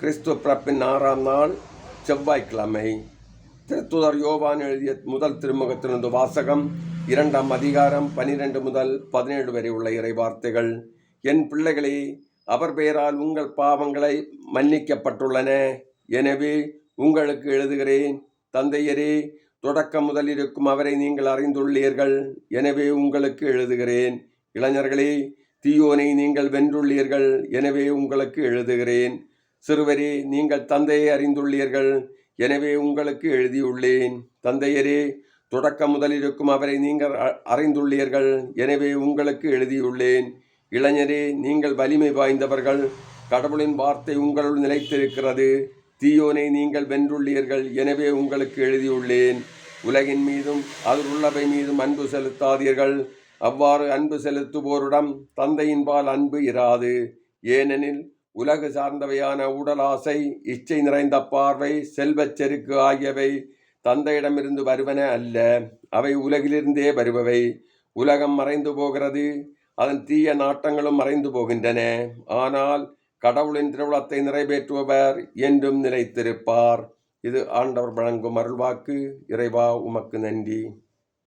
கிறிஸ்துவ பிறப்பின் 6ஆம் நாள் செவ்வாய்க்கிழமை. திருத்துதர் யோவான் எழுதிய முதல் திருமுகத்திலிருந்து வாசகம். 2ஆம் அதிகாரம் 12 முதல் 17 வரை உள்ள இறைவார்த்தைகள். என் பிள்ளைகளே, அவர் பெயரால் உங்கள் பாவங்களை மன்னிக்கப்பட்டுள்ளன. எனவே உங்களுக்கு எழுதுகிறேன். தந்தையரே, தொடக்கம் முதல் இருக்கும் அவரை நீங்கள் அறிந்துள்ளீர்கள். எனவே உங்களுக்கு எழுதுகிறேன். இளைஞர்களே, தீயோனை நீங்கள் வென்றுள்ளீர்கள். எனவே உங்களுக்கு எழுதுகிறேன். சிறுவரே, நீங்கள் தந்தையை அறிந்துள்ளீர்கள். எனவே உங்களுக்கு எழுதியுள்ளேன். தந்தையரே, தொடக்கம் முதல் இருக்கும் அவரை நீங்கள் அறிந்துள்ளீர்கள். எனவே உங்களுக்கு எழுதியுள்ளேன். இளைஞரே, நீங்கள் வலிமை வாய்ந்தவர்கள். கடவுளின் வார்த்தை உங்களுள் நிலைத்திருக்கிறது. தீயோனை நீங்கள் வென்றுள்ளீர்கள். எனவே உங்களுக்கு எழுதியுள்ளேன். உலகின் மீதும் அதில் உள்ளவை மீதும் அன்பு செலுத்தாதீர்கள். அவ்வாறு அன்பு செலுத்துவோரிடம் தந்தையின்பால் அன்பு இராது. ஏனெனில் உலகு சார்ந்தவையான உடலாசை, இச்சை நிறைந்த பார்வை, செல்வச் செருக்கு ஆகியவை தந்தையிடமிருந்து வருவன அல்ல. அவை உலகிலிருந்தே வருபவை. உலகம் மறைந்து போகிறது, அதன் தீய நாட்டங்களும் மறைந்து போகின்றன. ஆனால் கடவுளின் திருவுளத்தை நிறைவேற்றுபவர் என்றும் நிலைத்திருப்பார். இது ஆண்டவர் வழங்கும் அருள்வாக்கு. இறைவா, உமக்கு நன்றி.